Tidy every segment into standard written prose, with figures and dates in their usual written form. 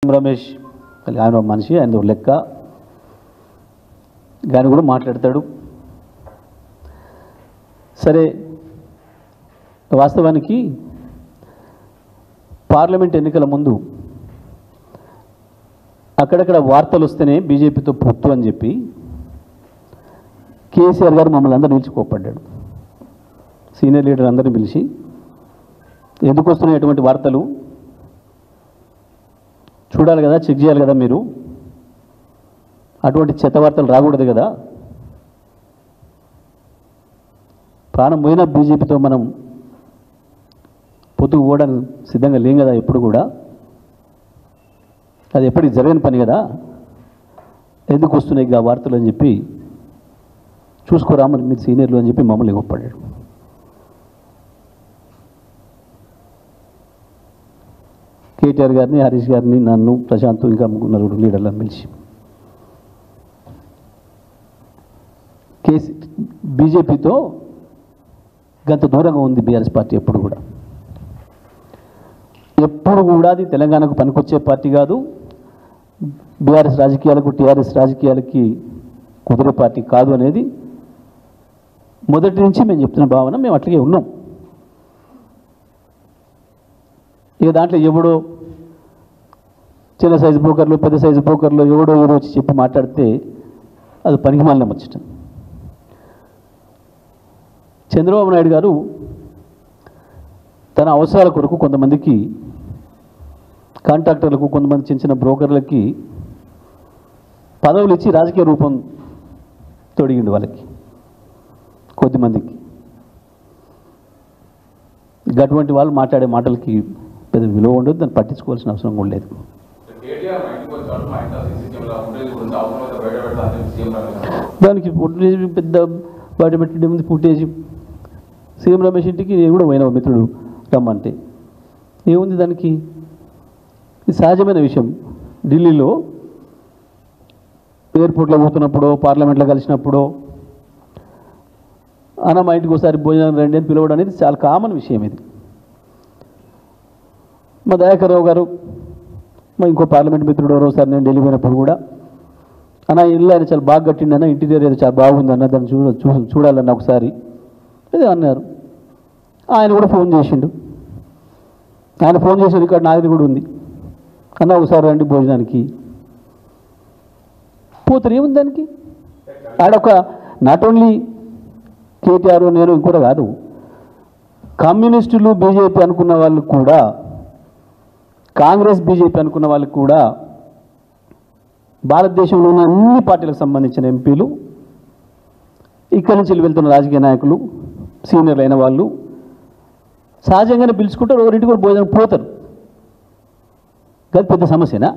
రమేష్ ఆయన మనిషి, ఆయన లెక్క, ఆయన కూడా మాట్లాడతాడు. సరే, వాస్తవానికి పార్లమెంట్ ఎన్నికల ముందు అక్కడక్కడ వార్తలు వస్తేనే బీజేపీతో పొత్తు అని చెప్పి కేసీఆర్ గారు మమ్మల్ని అందరూ నిలిచి కోప్పడ్డాడు. సీనియర్ లీడర్ అందరినీ పిలిచి ఎందుకు వస్తున్నాయి ఎటువంటి వార్తలు చూడాలి కదా, చెక్ చేయాలి కదా, మీరు అటువంటి చెత్త వార్తలు రాకూడదు కదా, ప్రాణం పోయిన బీజేపీతో మనం పొత్తుకు పోవడానికి సిద్ధంగా లేం కదా, ఎప్పుడు కూడా అది ఎప్పటికి జరగని పని కదా, ఎందుకు వస్తున్నాయి ఆ వార్తలు అని చెప్పి చూసుకోరా మరి మీరు సీనియర్లు అని చెప్పి మమ్మల్ని గొప్పడాడు. కేటీఆర్ గారిని, హరీష్ గారిని, నన్ను, ప్రశాంత్, ఇంకా నలుగురు లీడర్లను పిలిచి బీజేపీతో గంత దూరంగా ఉంది బీఆర్ఎస్ పార్టీ. ఎప్పుడు కూడా అది తెలంగాణకు పనికొచ్చే పార్టీ కాదు, బీఆర్ఎస్ రాజకీయాలకు, టీఆర్ఎస్ రాజకీయాలకి కుదిరే పార్టీ కాదు అనేది మొదటి నుంచి మేము చెప్తున్న భావన. మేము అట్లాగే ఉన్నాం. ఇక దాంట్లో ఎవడో చిన్న సైజు బ్రోకర్లు, పెద్ద సైజు బ్రోకర్లు ఎవడో వచ్చి చెప్పి మాట్లాడితే అది పనికి మాలిన ముచ్చట. చంద్రబాబు నాయుడు గారు తన అవసరాల కొరకు కొంతమందికి కాంట్రాక్టర్లకు, కొంతమంది చిన్న చిన్న బ్రోకర్లకి పదవులు ఇచ్చి రాజకీయ రూపం తొడిగిండు వాళ్ళకి, కొద్దిమందికి. అటువంటి వాళ్ళు మాట్లాడే మాటలకి పెద్ద విలువ ఉండదు, దాన్ని పట్టించుకోవాల్సిన అవసరం కూడా లేదు. దానికి ఫుటేజ్ పెద్ద బయట పెట్టే ముందు ఫుటేజ్ సీఎం రమేష్ ఇంటికి నేను కూడా పోయినా, మిత్రుడు రమ్మంటే. ఏముంది దానికి? ఇది సహజమైన విషయం. ఢిల్లీలో ఎయిర్పోర్ట్లో పోతున్నప్పుడు, పార్లమెంట్లో కలిసినప్పుడు అన్న మా ఇంటికి ఒకసారి భోజనం రండి అని పిలవడం అనేది చాలా కామన్ విషయం. ఇది మా దయాకర్ రావు గారు, మా ఇంకో పార్లమెంట్ మిత్రుడు ఒకసారి నేను ఢిల్లీ పోయినప్పుడు కూడా అన్న ఇల్లు ఆయన చాలా బాగా కట్టిండి అన్న, ఇంటీరియర్ ఏదో చాలా బాగుంది అన్న, దాన్ని చూడాలన్న ఒకసారి అదే అన్నారు. ఆయన కూడా ఫోన్ చేసిండు. ఆయన ఫోన్ చేసిన రికార్డు నాది కూడా ఉంది. అన్న ఒకసారి రండి భోజనానికి. పోతారు, ఏముంది దానికి? ఆడొక నాట్ ఓన్లీ కేటీఆర్, నేను ఇంకోటి కాదు, కమ్యూనిస్టులు బీజేపీ అనుకున్న వాళ్ళు కూడా, కాంగ్రెస్ బీజేపీ అనుకున్న వాళ్ళకి కూడా, భారతదేశంలో ఉన్న అన్ని పార్టీలకు సంబంధించిన ఎంపీలు, ఇక్కడి నుంచి వెళ్తున్న రాజకీయ నాయకులు, సీనియర్లు అయిన వాళ్ళు సహజంగానే పిలుచుకుంటారు, ఒకరింటికి కూడా భోజనం పోతారు. అది పెద్ద సమస్యనా?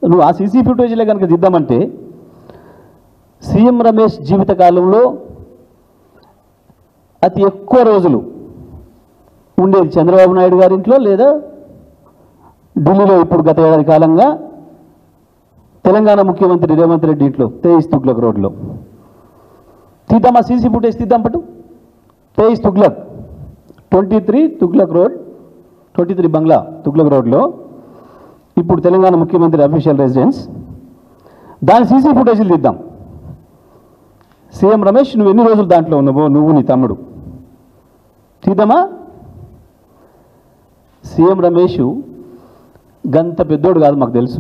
నువ్వు ఆ సీసీ ఫుటేజ్లే కనుక దిద్దామంటే సీఎం రమేష్ జీవితకాలంలో అతి ఎక్కువ రోజులు ఉండేది చంద్రబాబు నాయుడు గారి ఇంట్లో, లేదా ఢిల్లీలో ఇప్పుడు గత ఏడాది కాలంగా తెలంగాణ ముఖ్యమంత్రి రేవంత్ రెడ్డి ఇంట్లో, 23 తుగ్లక్ రోడ్లో. తీద్దామా సీసీ ఫుటేజ్? తీద్దాం పట్టు. 23 తుగ్లక్, 23 తుగ్లక్ రోడ్, 23 బంగ్లా తుగ్లక్ రోడ్లో ఇప్పుడు తెలంగాణ ముఖ్యమంత్రి అఫీషియల్ రెసిడెన్స్. దాని సీసీ ఫుటేజీలు తీద్దాం. సీఎం రమేష్ నువ్వు ఎన్ని రోజులు దాంట్లో ఉన్నావో, నువ్వు నీ తమ్ముడు, తీద్దామా? సీఎం రమేష్ గంత పెద్దోడు కాదు, మాకు తెలుసు.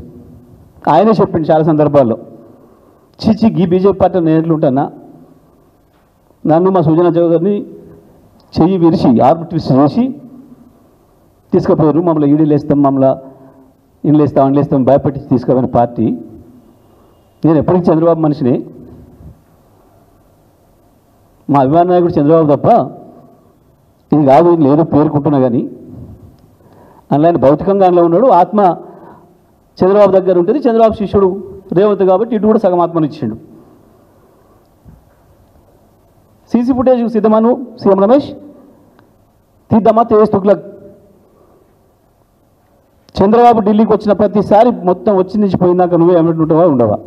ఆయనే చెప్పింది చాలా సందర్భాల్లో, చిచి గీ బీజేపీ పార్టీ నేను ఎట్లుంటానా, నన్ను మా సుజనా చౌదరిని చెయ్యి విరిచి ఆర్బిట్రిస్ట్ చేసి తీసుకుపోయారు, మమ్మల్ని ఈడీలు వేస్తాం, మమ్మల్ని ఇండ్లు వేస్తాం, అండ్లు వేస్తాం భయపెట్టి తీసుకుపోయిన పార్టీ. నేను ఎప్పటికీ చంద్రబాబు మనిషిని, మా అభిమాన నాయకుడు చంద్రబాబు తప్ప ఇది కాదు, ఇది లేదు పేర్కొంటున్నా. కానీ అందులో ఆయన భౌతికంగా అందులో ఉన్నాడు, ఆత్మ చంద్రబాబు దగ్గర ఉంటుంది. చంద్రబాబు శిష్యుడు రేవంత్ కాబట్టి ఇటు కూడా సగం ఆత్మను ఇచ్చిండు. సీసీ ఫుటేజ్ సిద్ధమాను సీఎం రమేష్, తీద్దామా 23 తుగ్లక్? చంద్రబాబు ఢిల్లీకి వచ్చిన ప్రతిసారి మొత్తం వచ్చి నుంచి పోయిందాక నువ్వే ఏమంటుంటావా, ఉండవా?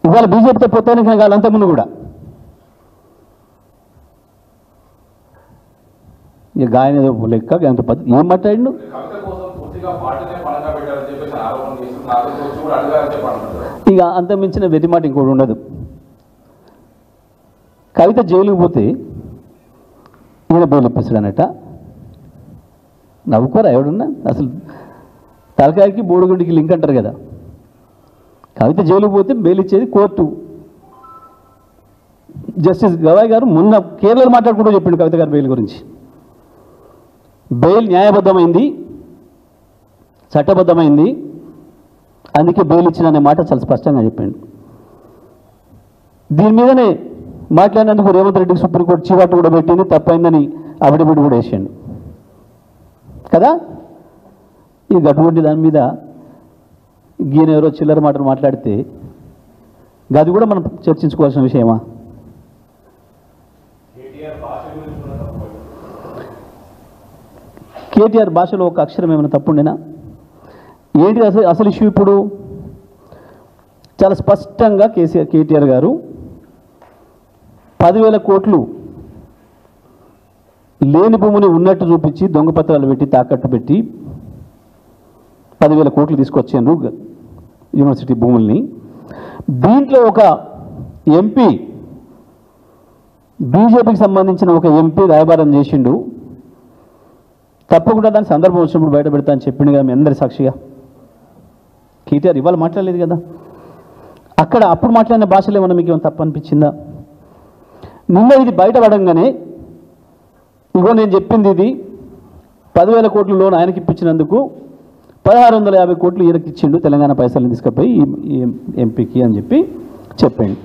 ఇవాళ బీజేపీతో పోతానికి కాదు, అంతకుముందు కూడా ఇక గాయన ఏదో లెక్క అంత పద్ధతి ఏం మాట్లాడిండు. ఇక అంత మించిన వెతి మాట ఇంకోటి ఉండదు. కవిత జైలుకి పోతే ఈయన బెయిల్ ఇప్పిస్తాడనట. నవ్వుకోరా ఎవడున్నా, అసలు తలకాయకి బోడిగుండికి లింక్ అంటారు కదా. కవిత జైలుకి పోతే బెయిల్ ఇచ్చేది కోర్టు. జస్టిస్ గవాయ్ గారు మొన్న కేరళలో మాట్లాడుకుంటూ చెప్పిండు కవిత గారు బెయిల్ గురించి. బెయిల్ న్యాయబద్ధమైంది, చట్టబద్ధమైంది, అందుకే బెయిల్ ఇచ్చిన మాట చాలా స్పష్టంగా చెప్పిండు. దీని మీదనే మాట్లాడినందుకు రేవంత్ రెడ్డికి సుప్రీంకోర్టు చీవాటు కూడా పెట్టింది, తప్పైందని అఫిడవిట్ కూడా వేసాడు కదా. ఈ అటువంటి దాని మీద గీన ఎవరో చిల్లర మాటలు మాట్లాడితే అది కూడా మనం చర్చించుకోవాల్సిన విషయమా? కేటీఆర్ భాషలో ఒక అక్షరం ఏమైనా తప్పుండేనా? ఏంటి అసలు ఇష్యూ? ఇప్పుడు చాలా స్పష్టంగా కేటీఆర్ గారు 10,000 కోట్లు లేని భూమిని ఉన్నట్టు చూపించి దొంగ పత్రాలు పెట్టి తాకట్టు పెట్టి 10,000 కోట్లు తీసుకొచ్చారు యూనివర్సిటీ భూముల్ని. దీంట్లో ఒక ఎంపీ, బీజేపీకి సంబంధించిన ఒక ఎంపీ రాయబారం చేసిండు. తప్పకుండా దాని సందర్భం వచ్చినప్పుడు బయట పెడతా అని చెప్పిండు కదా మీ అందరి సాక్షిగా. కేటీఆర్ ఇవాళ మాట్లాడలేదు కదా. అక్కడ అప్పుడు మాట్లాడిన భాషలో ఏమన్నా మీకు ఏమైనా తప్పు అనిపించిందా? నిన్న ఇది బయటపడంగానే ఇగో నేను చెప్పింది ఇది 10,000 కోట్ల లోన్ ఆయనకి ఇప్పించినందుకు 1,650 కోట్లు ఈయనకి ఇచ్చిండు, తెలంగాణ పైసలు తీసుకుపోయి ఈ ఎంపీకి అని చెప్పి చెప్పండి.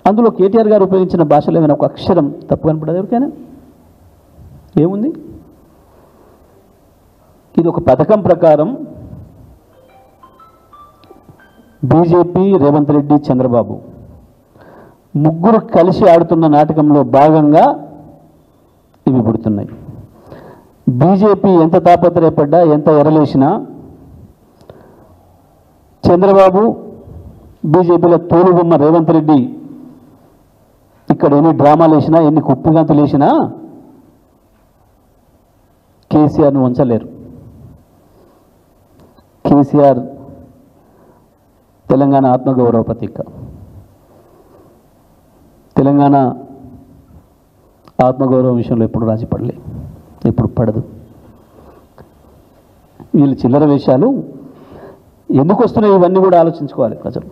అందులో కేటీఆర్ గారు ఉపయోగించిన భాషలో ఏమైనా ఒక అక్షరం తప్పు కనపడదు ఎవరికైనా? ఏముంది? ఇది ఒక పథకం ప్రకారం బీజేపీ, రేవంత్ రెడ్డి, చంద్రబాబు ముగ్గురు కలిసి ఆడుతున్న నాటకంలో భాగంగా ఇవి పుడుతున్నాయి. బీజేపీ ఎంత తాపత్రయపడ్డా, ఎంత ఎరలేసినా చంద్రబాబు, బీజేపీలో తోలుబొమ్మ రేవంత్ రెడ్డి ఇక్కడ ఎన్ని డ్రామాలు వేసినా, ఎన్ని కుప్పిగంతులు వేసినా కేసీఆర్ను ఉంచలేరు. కేసీఆర్ తెలంగాణ ఆత్మగౌరవ ప్రతీక. తెలంగాణ ఆత్మగౌరవం విషయంలో ఎప్పుడు రాజీ పడలే, ఎప్పుడు పడదు. వీళ్ళు చిల్లర వేషాలు ఎందుకు వస్తున్నాయి ఇవన్నీ కూడా ఆలోచించుకోవాలి ప్రజలు.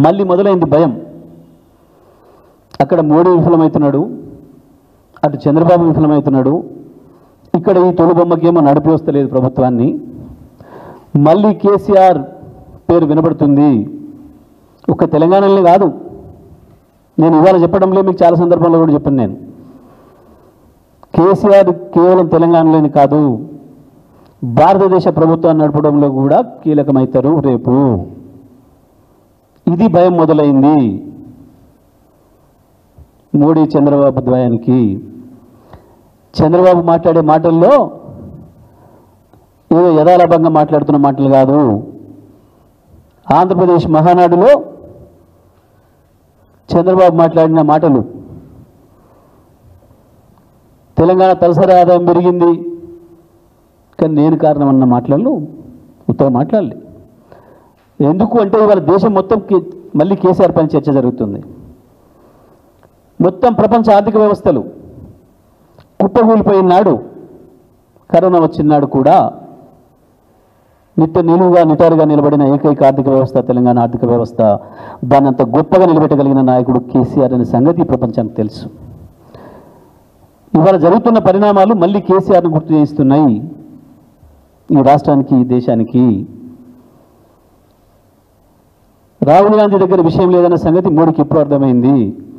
మళ్ళీ మొదలైంది భయం. అక్కడ మోడీ విఫలమవుతున్నాడు, అటు చంద్రబాబు విఫలమవుతున్నాడు, ఇక్కడ ఈ తొలిబొమ్మకేమో నడిపి వస్తలేదు ప్రభుత్వాన్ని. మళ్ళీ కేసీఆర్ పేరు వినబడుతుంది. ఒక్క తెలంగాణలో కాదు, నేను ఇవాళ చెప్పడంలో మీకు చాలా సందర్భంలో కూడా చెప్పాను. నేను కేసీఆర్ కేవలం తెలంగాణలోని కాదు, భారతదేశ ప్రభుత్వాన్ని నడపడంలో కూడా కీలకమవుతారు రేపు. ఇది భయం మొదలైంది మోడీ చంద్రబాబు ద్వయానికి. చంద్రబాబు మాట్లాడే మాటల్లో ఏదో యథాలాభంగా మాట్లాడుతున్న మాటలు కాదు. ఆంధ్రప్రదేశ్ మహానాడులో చంద్రబాబు మాట్లాడిన మాటలు, తెలంగాణ తలసరి ఆదాయం పెరిగింది కానీ నేను కారణం అన్న మాటలు ఉత్తగా మాట్లాడలే. ఎందుకు అంటే ఇవాళ దేశం మొత్తం మళ్ళీ కేసీఆర్ పైన చర్చ జరుగుతుంది. మొత్తం ప్రపంచ ఆర్థిక వ్యవస్థలు కుప్పకూలిపోయిన నాడు, కరోనా వచ్చినాడు కూడా నిటారుగా నిలబడిన ఏకైక ఆర్థిక వ్యవస్థ తెలంగాణ ఆర్థిక వ్యవస్థ. దాన్ని అంత గొప్పగా నిలబెట్టగలిగిన నాయకుడు కేసీఆర్ అనే సంగతి ప్రపంచానికి తెలుసు. ఇవాళ జరుగుతున్న పరిణామాలు మళ్ళీ కేసీఆర్ను గుర్తు చేయిస్తున్నాయి ఈ రాష్ట్రానికి, ఈ దేశానికి. రాహుల్ గాంధీ దగ్గర విషయం లేదన్న సంగతి మోడీకి ఎప్పుడు అర్థమైంది?